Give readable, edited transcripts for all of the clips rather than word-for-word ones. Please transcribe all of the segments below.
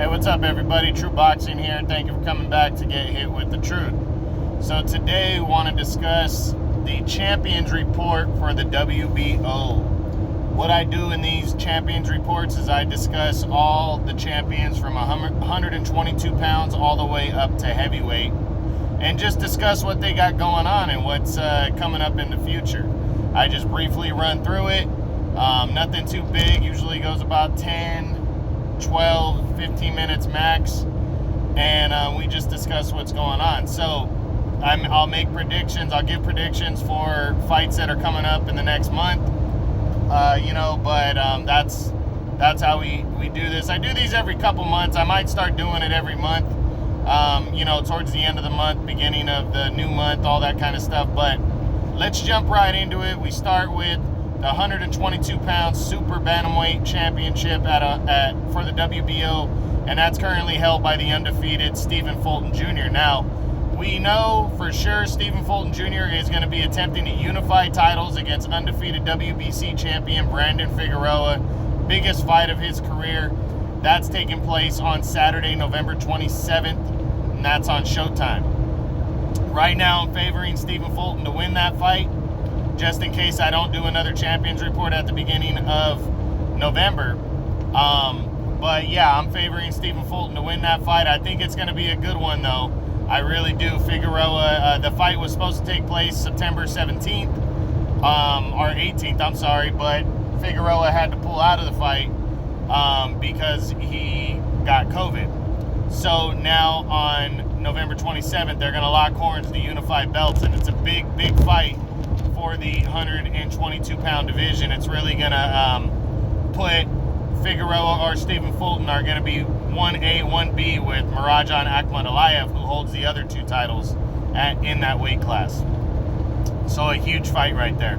Hey, what's up, everybody? True Boxing here. Thank you for coming back to get hit with the truth. So today we want to discuss the Champions Report for the WBO. What I do in these Champions Reports is I discuss all the champions from 122 pounds all the way up to heavyweight, and just discuss what they got going on and what's coming up in the future. I just briefly run through it. Nothing too big. Usually goes about 10, 12, 15 minutes max, and we just discuss what's going on. So I'll make predictions. I'll give predictions for fights that are coming up in the next month. That's how we do this. I do these every couple months. I might start doing it every month, towards the end of the month, beginning of the new month, all that kind of stuff. But let's jump right into it. We start with the 122-pound Super Bantamweight Championship for the WBO, and that's currently held by the undefeated Stephen Fulton Jr. Now, we know for sure Stephen Fulton Jr. is going to be attempting to unify titles against undefeated WBC champion Brandon Figueroa, biggest fight of his career. That's taking place on Saturday, November 27th, and that's on Showtime. Right now, I'm favoring Stephen Fulton to win that fight, just in case I don't do another Champions Report at the beginning of November. But yeah, I'm favoring Stephen Fulton to win that fight. I think it's going to be a good one, though. I really do. Figueroa, the fight was supposed to take place September 17th, or 18th, I'm sorry, but Figueroa had to pull out of the fight because he got COVID. So now on November 27th, they're going to lock horns to unify belts, and it's a big, big fight for the 122-pound division. It's really going to put Figueroa or Stephen Fulton are going to be 1A, 1B with Marajan Akhmadaliev, who holds the other two titles in that weight class. So a huge fight right there.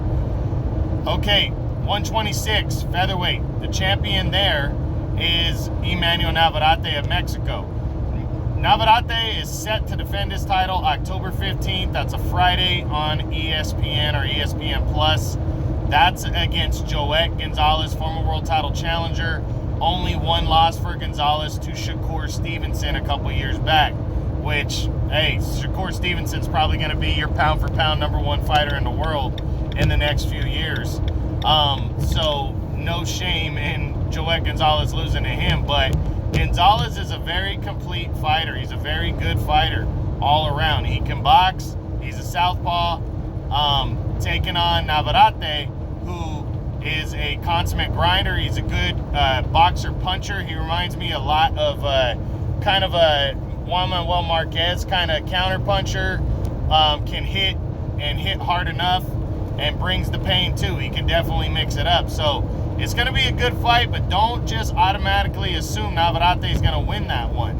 Okay, 126 featherweight. The champion there is Emmanuel Navarrete of Mexico. Navarrete is set to defend his title October 15th. That's a Friday on ESPN or ESPN Plus. That's against Joet Gonzalez, former world title challenger. Only one loss for Gonzalez to Shakur Stevenson a couple years back, which, hey, Shakur Stevenson's probably going to be your pound-for-pound number one fighter in the world in the next few years. So no shame in Joet Gonzalez losing to him, but Gonzalez is a very complete fighter. He's a very good fighter all around. He can box. He's a southpaw. Taking on Navarrete, who is a consummate grinder. He's a good boxer-puncher. He reminds me a lot of kind of a Juan Manuel Marquez kind of counter-puncher. Can hit and hit hard enough and brings the pain too. He can definitely mix it up. So it's going to be a good fight, but don't just automatically assume Navarrete is going to win that one.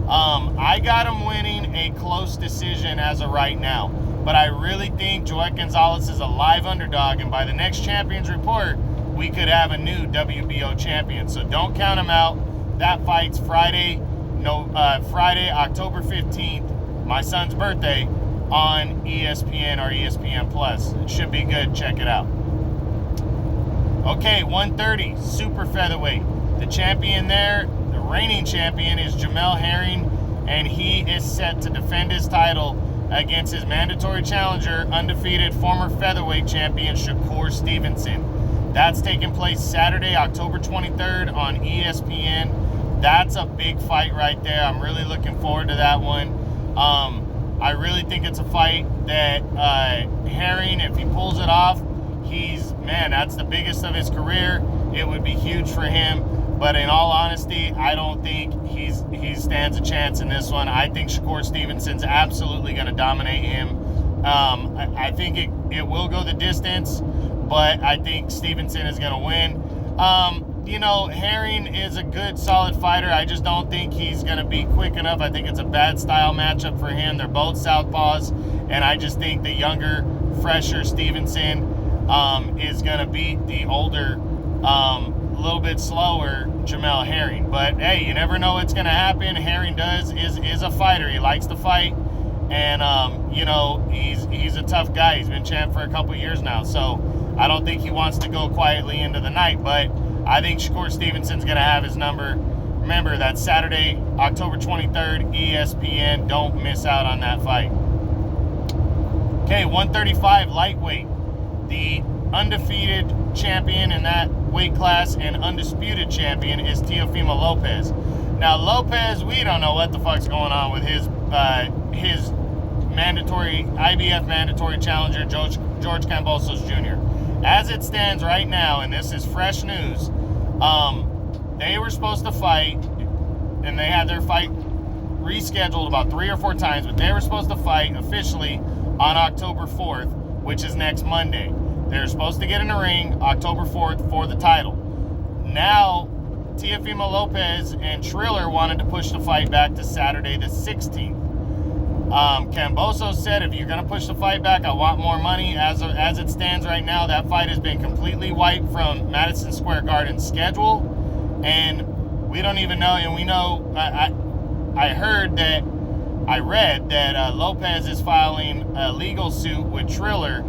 I got him winning a close decision as of right now, but I really think Joet Gonzalez is a live underdog, and by the next Champions Report, we could have a new WBO champion. So don't count him out. That fight's Friday, October 15th, my son's birthday, on ESPN or ESPN Plus. It should be good. Check it out. Okay, 130, super featherweight. The champion there, the reigning champion, is Jamel Herring, and he is set to defend his title against his mandatory challenger, undefeated former featherweight champion Shakur Stevenson. That's taking place Saturday, October 23rd on ESPN. That's a big fight right there. I'm really looking forward to that one. I really think it's a fight that Herring, if he pulls it off, that's the biggest of his career. It would be huge for him. But in all honesty, I don't think he stands a chance in this one. I think Shakur Stevenson's absolutely going to dominate him. I think it will go the distance, but I think Stevenson is going to win. Herring is a good, solid fighter. I just don't think he's going to be quick enough. I think it's a bad style matchup for him. They're both southpaws, and I just think the younger, fresher Stevenson is going to beat the older, a little bit slower Jamel Herring. But hey, you never know what's going to happen. Herring is a fighter. He likes to fight, and he's a tough guy. He's been champ for a couple years now, so I don't think he wants to go quietly into the night. But I think Shakur Stevenson's going to have his number. Remember, that's Saturday, October 23rd, ESPN. Don't miss out on that fight. Okay, 135 lightweight. The undefeated champion in that weight class and undisputed champion is Teofimo Lopez. Now, Lopez, we don't know what the fuck's going on with his mandatory IBF mandatory challenger, George Kambosos Jr. As it stands right now, and this is fresh news, they were supposed to fight, and they had their fight rescheduled about 3 or 4 times, but they were supposed to fight officially on October 4th, which is next Monday. They're supposed to get in the ring October 4th for the title. Now, Teofimo Lopez and Triller wanted to push the fight back to Saturday the 16th. Kambosos said, if you're going to push the fight back, I want more money. As it stands right now, that fight has been completely wiped from Madison Square Garden's schedule. And we don't even know, and we know, I read that Lopez is filing a legal suit with Triller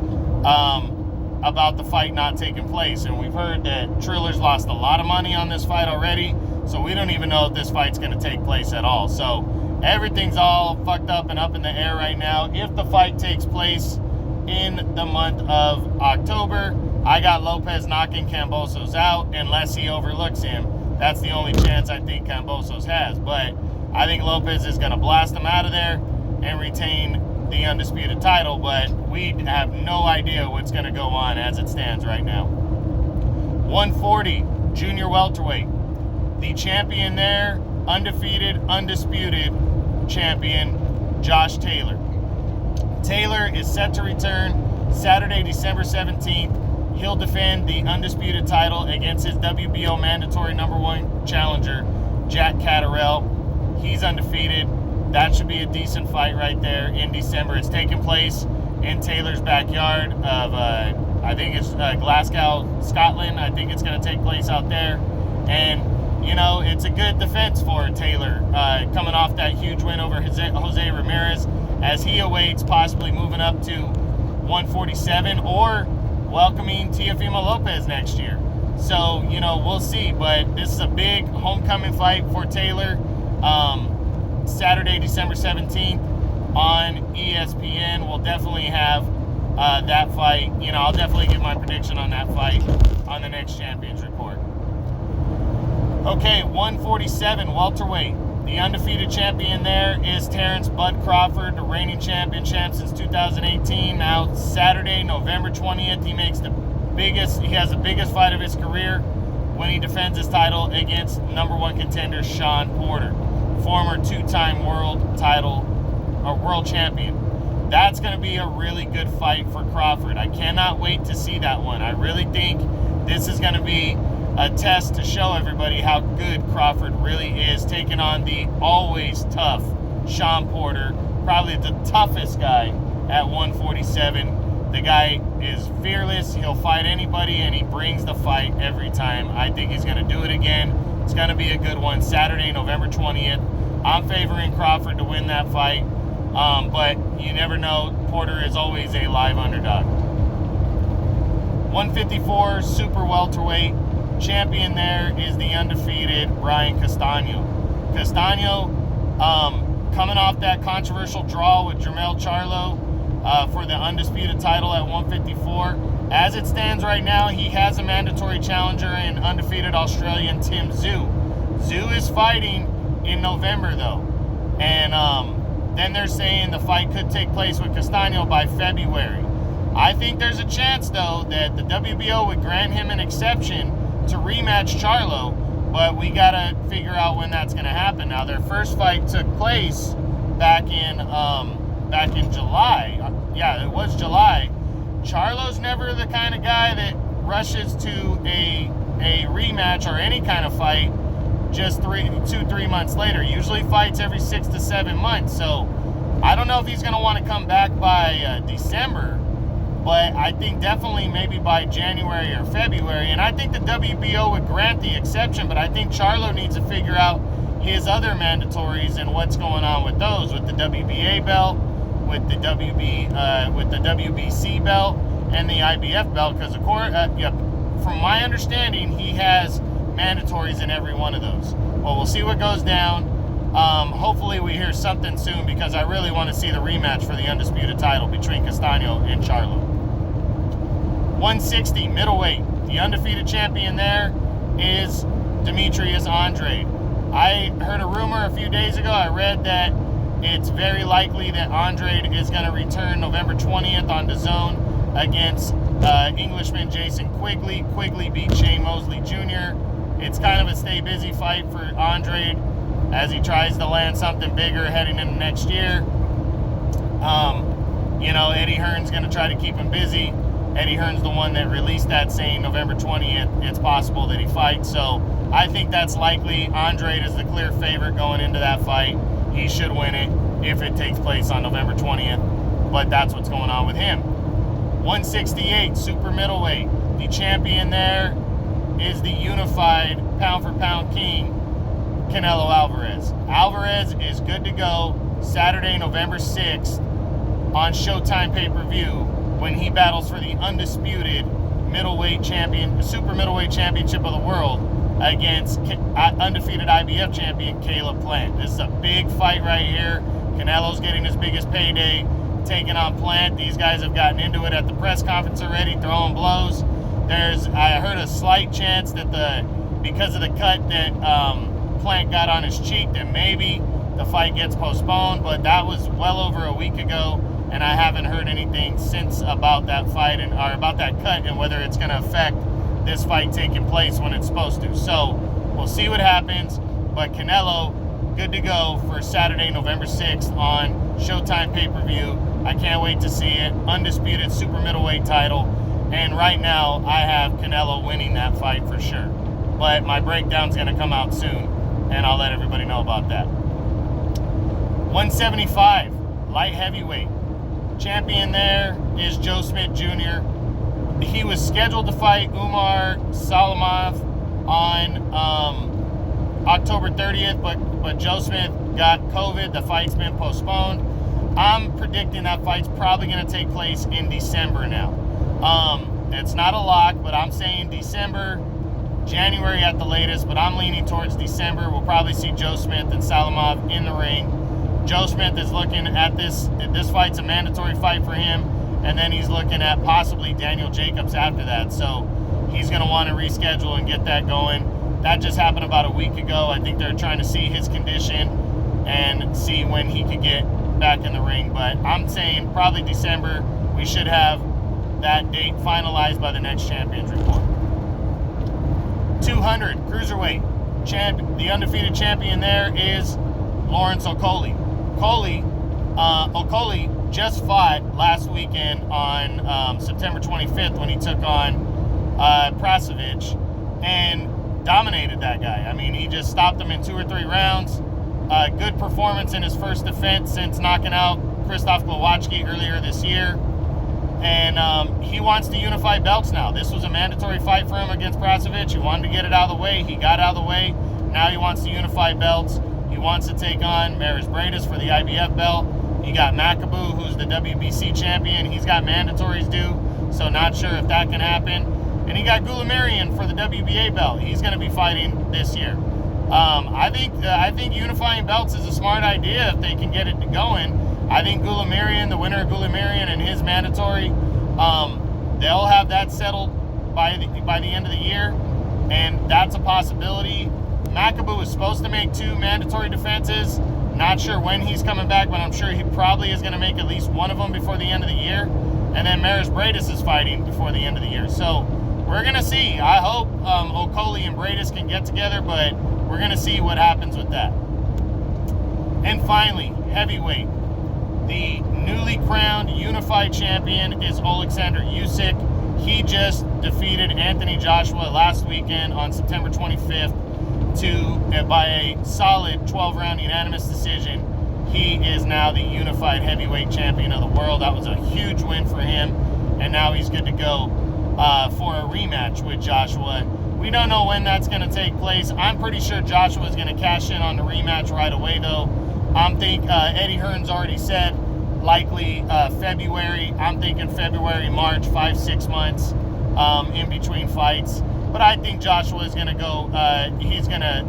about the fight not taking place. And we've heard that Triller's lost a lot of money on this fight already, so we don't even know if this fight's going to take place at all. So everything's all fucked up and up in the air right now. If the fight takes place in the month of October, I got Lopez knocking Kambosos out unless he overlooks him. That's the only chance I think Kambosos has. But I think Lopez is going to blast him out of there and retain the undisputed title, but we have no idea what's going to go on as it stands right now. 140, junior welterweight. The champion there, undefeated, undisputed champion, Josh Taylor. Taylor is set to return Saturday, December 17th. He'll defend the undisputed title against his WBO mandatory #1 challenger, Jack Catterall. He's undefeated. That should be a decent fight right there in December. It's taking place in Taylor's backyard of, I think it's Glasgow, Scotland. I think it's going to take place out there. And, you know, it's a good defense for Taylor, coming off that huge win over Jose Ramirez, as he awaits possibly moving up to 147 or welcoming Teofimo Lopez next year. So, you know, we'll see. But this is a big homecoming fight for Taylor. Saturday, December 17th on ESPN. We'll definitely have that fight. You know, I'll definitely give my prediction on that fight on the next Champions Report. Okay, 147 welterweight. The undefeated champion there is Terrence Bud Crawford, the reigning champ since 2018. Now, Saturday, November 20th, he has the biggest fight of his career when he defends his title against #1 contender Shawn Porter, former 2-time world champion. That's going to be a really good fight for Crawford. I cannot wait to see that one. I really think this is going to be a test to show everybody how good Crawford really is, taking on the always tough Shawn Porter, probably the toughest guy at 147. The guy is fearless. He'll fight anybody, and he brings the fight every time. I think he's going to do it again. It's going to be a good one. Saturday, November 20th. I'm favoring Crawford to win that fight, but you never know. Porter is always a live underdog. 154 super welterweight. Champion there is the undefeated Brian Castaño. Castaño, coming off that controversial draw with Jermell Charlo for the undisputed title at 154. As it stands right now, he has a mandatory challenger in undefeated Australian Tim Tszyu. Tszyu is fighting in November, though. And then they're saying the fight could take place with Castaño by February. I think there's a chance, though, that the WBO would grant him an exception to rematch Charlo, but we got to figure out when that's going to happen. Now, their first fight took place back in July. Yeah, it was July. Charlo's never the kind of guy that rushes to a rematch or any kind of fight just 2-3 months later. Usually fights every 6 to 7 months. So I don't know if he's going to want to come back by December, but I think definitely maybe by January or February. And I think the WBO would grant the exception, but I think Charlo needs to figure out his other mandatories and what's going on with those, with the WBA belt, with the WBC belt, and the IBF belt. Because from my understanding, he has mandatories in every one of those. Well, we'll see what goes down. Hopefully we hear something soon, because I really want to see the rematch for the undisputed title between Castaño and Charlo. 160 middleweight. The undefeated champion there is Demetrius Andre. I heard a rumor a few days ago. I read that it's very likely that Andre is going to return November 20th on DAZN against Englishman Jason Quigley. Quigley beat Shane Mosley Jr. It's kind of a stay busy fight for Andre as he tries to land something bigger heading into next year. Eddie Hearn's going to try to keep him busy. Eddie Hearn's the one that released that saying November 20th, it's possible that he fights. So I think that's likely. Andre is the clear favorite going into that fight. He should win it if it takes place on November 20th. But that's what's going on with him. 168, super middleweight. The champion there is the unified pound-for-pound king, Canelo Alvarez. Alvarez is good to go Saturday, November 6th on Showtime pay-per-view when he battles for the undisputed middleweight champion, super middleweight championship of the world against undefeated IBF champion Caleb Plant. This is a big fight right here. Canelo's getting his biggest payday, taking on Plant. These guys have gotten into it at the press conference already, throwing blows. I heard a slight chance that because of the cut that Plant got on his cheek, that maybe the fight gets postponed, but that was well over a week ago, and I haven't heard anything since about that fight or about that cut and whether it's going to affect this fight taking place when it's supposed to. So we'll see what happens, but Canelo, good to go for Saturday, November 6th on Showtime pay-per-view. I can't wait to see it. Undisputed super middleweight title, and right now I have Canelo winning that fight for sure. But my breakdown's going to come out soon, and I'll let everybody know about that. 175, light heavyweight. Champion there is Joe Smith Jr. He was scheduled to fight Umar Salamov on October 30th, but Joe Smith got COVID. The fight's been postponed. I'm predicting that fight's probably going to take place in December now. It's not a lock, but I'm saying December, January at the latest, but I'm leaning towards December. We'll probably see Joe Smith and Salamov in the ring. Joe Smith is looking at this fight's a mandatory fight for him, and then he's looking at possibly Daniel Jacobs after that. So he's going to want to reschedule and get that going. That just happened about a week ago. I think they're trying to see his condition and see when he could get back in the ring. But I'm saying probably December. We should have that date finalized by the next Champions Report. 200 cruiserweight. The undefeated champion there is Lawrence Okolie. Okolie just fought last weekend on September 25th when he took on Prasevich and dominated that guy. I mean, he just stopped him in 2 or 3 rounds. Good performance in his first defense since knocking out Krzysztof Glowacki earlier this year. And he wants to unify belts now. This was a mandatory fight for him against Prasevich. He wanted to get it out of the way. He got out of the way. Now he wants to unify belts. He wants to take on Maris Bradis for the IBF belt. You got Macaboo, who's the WBC champion. He's got mandatories due, so not sure if that can happen. And he got Goulamirian for the WBA belt. He's going to be fighting this year. I think unifying belts is a smart idea if they can get it going. I think Goulamirian, the winner of Goulamirian and his mandatory, they'll have that settled by the end of the year, and that's a possibility. Macaboo was supposed to make 2 mandatory defenses. Not sure when he's coming back, but I'm sure he probably is going to make at least one of them before the end of the year. And then Maris Bradis is fighting before the end of the year. So we're going to see. I hope Okolie and Bradis can get together, but we're going to see what happens with that. And finally, heavyweight. The newly crowned unified champion is Alexander Yousick. He just defeated Anthony Joshua last weekend on September 25th by a solid 12-round unanimous decision. He is now the unified heavyweight champion of the world. That was a huge win for him, and now he's good to go for a rematch with Joshua. We don't know when that's going to take place. I'm pretty sure Joshua is going to cash in on the rematch right away, though. Eddie Hearn's already said likely February. I'm thinking February, March, 5-6 months in between fights. But I think Joshua is going to go, he's going to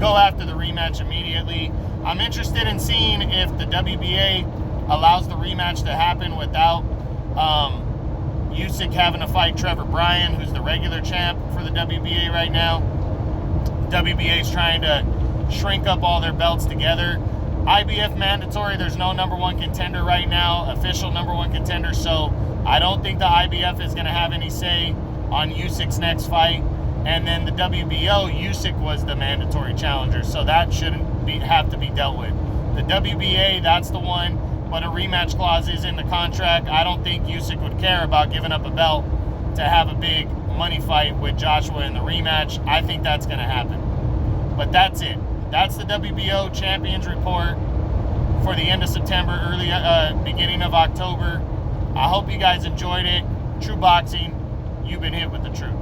go after the rematch immediately. I'm interested in seeing if the WBA allows the rematch to happen without Yousick having to fight Trevor Bryan, who's the regular champ for the WBA right now. WBA is trying to shrink up all their belts together. IBF mandatory, there's no number one contender right now, official number one contender, so I don't think the IBF is going to have any say on Yousick's next fight. And then the WBO, Yousick was the mandatory challenger, so that shouldn't have to be dealt with. The WBA, that's the one, but a rematch clause is in the contract. I don't think Yousick would care about giving up a belt to have a big money fight with Joshua in the rematch. I think that's going to happen. But that's it. That's the WBO Champions Report for the end of September, beginning of October. I hope you guys enjoyed it. True Boxing, you've been hit with the truth.